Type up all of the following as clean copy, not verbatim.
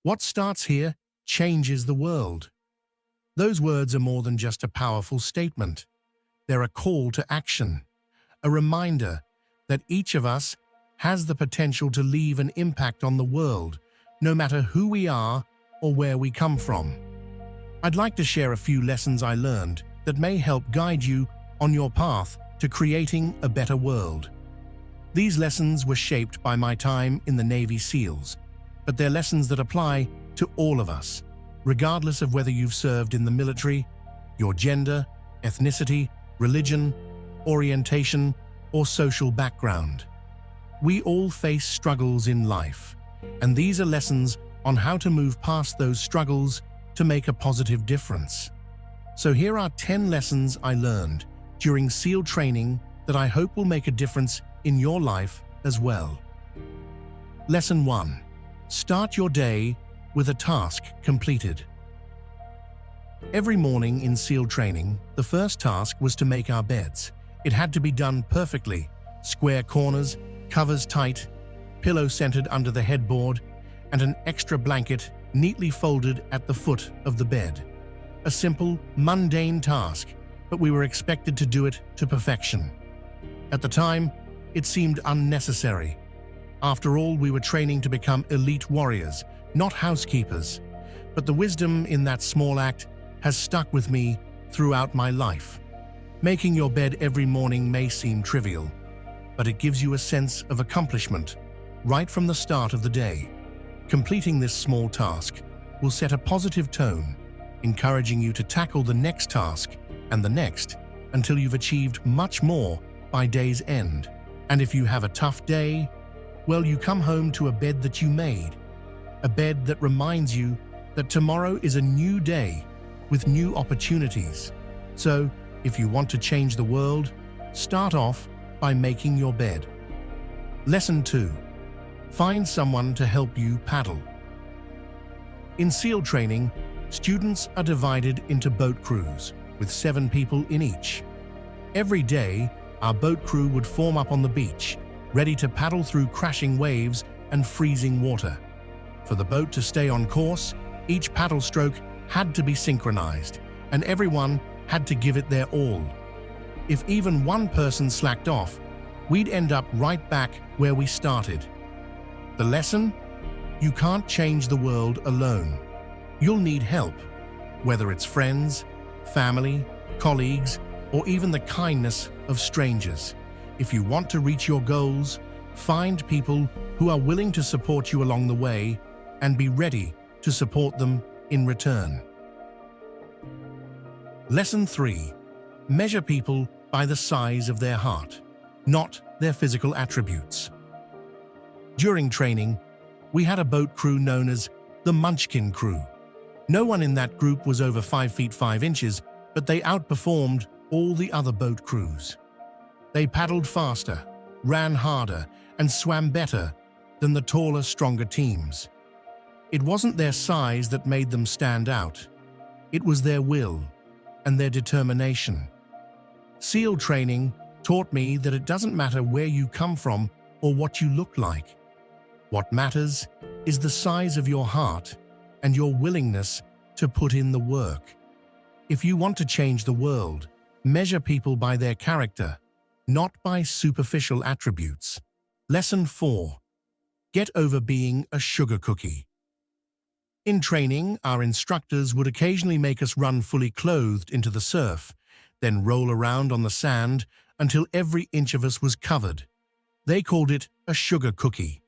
What starts here changes the world. Those words are more than just a powerful statement. They're a call to action, a reminder that each of us has the potential to leave an impact on the world, no matter who we are or where we come from. I'd like to share a few lessons I learned that may help guide you on your path to creating a better world. These lessons were shaped by my time in the Navy SEALs, but they're lessons that apply to all of us, regardless of whether you've served in the military, your gender, ethnicity, religion, orientation, or social background. We all face struggles in life, and these are lessons on how to move past those struggles to make a positive difference. So here are 10 lessons I learned during SEAL training that I hope will make a difference in your life as well. Lesson 1. Start your day with a task completed. Every morning in SEAL training, the first task was to make our beds. It had to be done perfectly: square corners, covers tight, pillow centered under the headboard, and an extra blanket neatly folded at the foot of the bed. A simple, mundane task, but we were expected to do it to perfection. At the time, it seemed unnecessary. After all, we were training to become elite warriors, not housekeepers. But the wisdom in that small act has stuck with me throughout my life. Making your bed every morning may seem trivial, but it gives you a sense of accomplishment right from the start of the day. Completing this small task will set a positive tone, encouraging you to tackle the next task and the next until you've achieved much more by day's end. And if you have a tough day, well, you come home to a bed that you made, a bed that reminds you that tomorrow is a new day with new opportunities. So, if you want to change the world, start off by making your bed. Lesson 2. Find someone to help you paddle. In SEAL training, students are divided into boat crews, with 7 people in each. Every day, our boat crew would form up on the beach, ready to paddle through crashing waves and freezing water. For the boat to stay on course, each paddle stroke had to be synchronized, and everyone had to give it their all. If even one person slacked off, we'd end up right back where we started. The lesson? You can't change the world alone. You'll need help, whether it's friends, family, colleagues, or even the kindness of strangers. If you want to reach your goals, find people who are willing to support you along the way and be ready to support them in return. Lesson 3. Measure people by the size of their heart, not their physical attributes. During training, we had a boat crew known as the Munchkin Crew. No one in that group was over 5 feet 5 inches, but they outperformed all the other boat crews. They paddled faster, ran harder, and swam better than the taller, stronger teams. It wasn't their size that made them stand out. It was their will and their determination. SEAL training taught me that it doesn't matter where you come from or what you look like. What matters is the size of your heart and your willingness to put in the work. If you want to change the world, measure people by their character, not by superficial attributes. Lesson 4. Get over being a sugar cookie. In training, our instructors would occasionally make us run fully clothed into the surf, then roll around on the sand until every inch of us was covered. They called it a sugar cookie.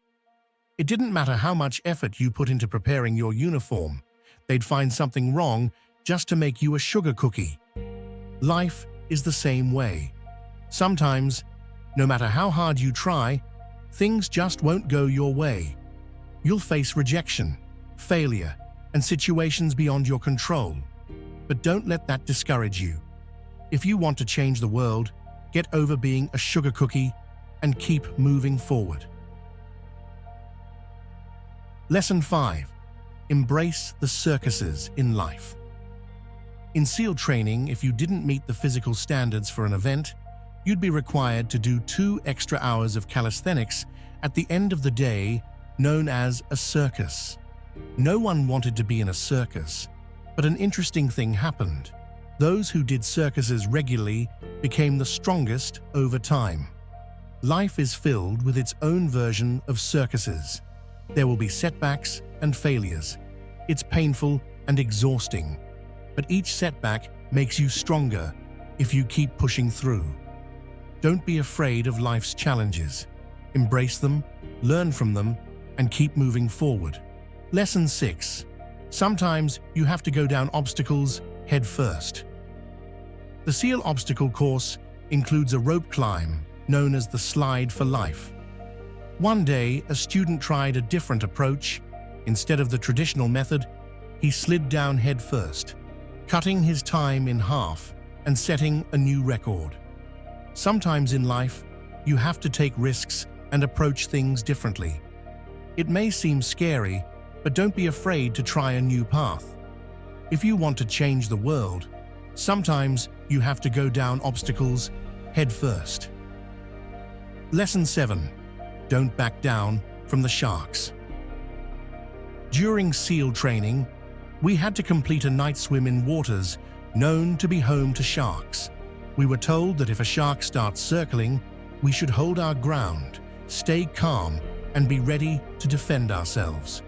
It didn't matter how much effort you put into preparing your uniform. They'd find something wrong just to make you a sugar cookie. Life is the same way. Sometimes, no matter how hard you try, things just won't go your way. You'll face rejection, failure, and situations beyond your control. But don't let that discourage you. If you want to change the world, get over being a sugar cookie and keep moving forward. Lesson 5. Embrace the circuses in life. In SEAL training, if you didn't meet the physical standards for an event, you'd be required to do 2 extra hours of calisthenics at the end of the day, known as a circus. No one wanted to be in a circus, but an interesting thing happened. Those who did circuses regularly became the strongest over time. Life is filled with its own version of circuses. There will be setbacks and failures. It's painful and exhausting, but each setback makes you stronger if you keep pushing through. Don't be afraid of life's challenges. Embrace them, learn from them, and keep moving forward. Lesson 6. Sometimes you have to go down obstacles head first. The SEAL obstacle course includes a rope climb known as the slide for life. One day, a student tried a different approach. Instead of the traditional method, he slid down head first, cutting his time in half and setting a new record. Sometimes in life, you have to take risks and approach things differently. It may seem scary, but don't be afraid to try a new path. If you want to change the world, sometimes you have to go down obstacles head first. Lesson 7. Don't back down from the sharks. During SEAL training, we had to complete a night swim in waters known to be home to sharks. We were told that if a shark starts circling, we should hold our ground, stay calm, and be ready to defend ourselves.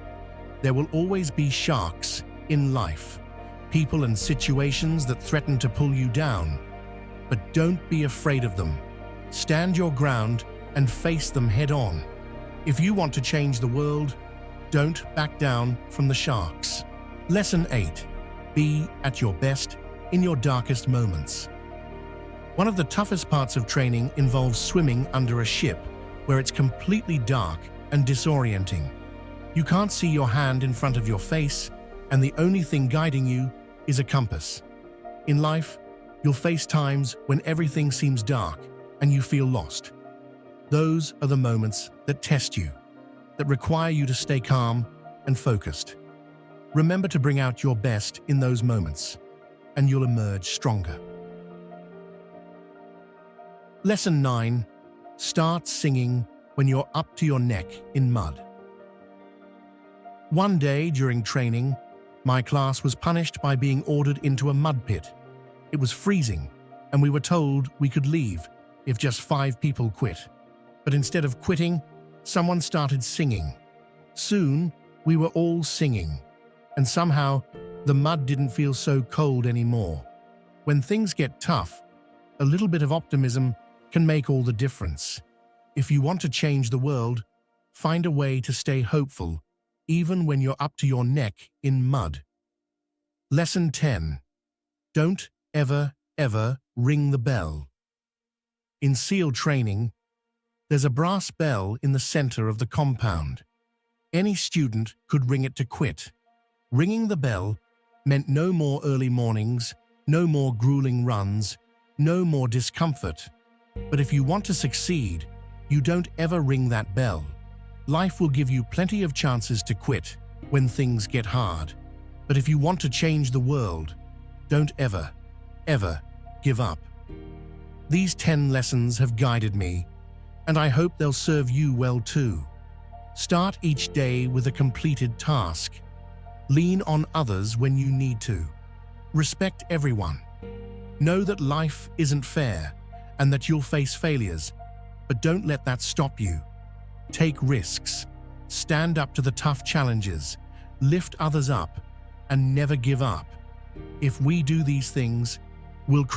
There will always be sharks in life, people and situations that threaten to pull you down. But don't be afraid of them. Stand your ground and face them head on. If you want to change the world, don't back down from the sharks. Lesson 8. Be at your best in your darkest moments. One of the toughest parts of training involves swimming under a ship where it's completely dark and disorienting. You can't see your hand in front of your face, and the only thing guiding you is a compass. In life, you'll face times when everything seems dark and you feel lost. Those are the moments that test you, that require you to stay calm and focused. Remember to bring out your best in those moments, and you'll emerge stronger. Lesson 9. Start singing when you're up to your neck in mud. One day during training, my class was punished by being ordered into a mud pit. It was freezing, and we were told we could leave if just 5 people quit. But instead of quitting, someone started singing. Soon, we were all singing, and somehow the mud didn't feel so cold anymore. When things get tough, a little bit of optimism can make all the difference. If you want to change the world, find a way to stay hopeful, even when you're up to your neck in mud. Lesson 10. Don't ever ring the bell. In SEAL training, there's a brass bell in the center of the compound. Any student could ring it to quit. Ringing the bell meant no more early mornings, no more grueling runs, no more discomfort. But if you want to succeed, you don't ever ring that bell. Life will give you plenty of chances to quit when things get hard. But if you want to change the world, don't ever give up. These 10 lessons have guided me, and I hope they'll serve you well too. Start each day with a completed task. Lean on others when you need to. Respect everyone. Know that life isn't fair and that you'll face failures, but don't let that stop you. Take risks. Stand up to the tough challenges. Lift others up and never give up. If we do these things, we'll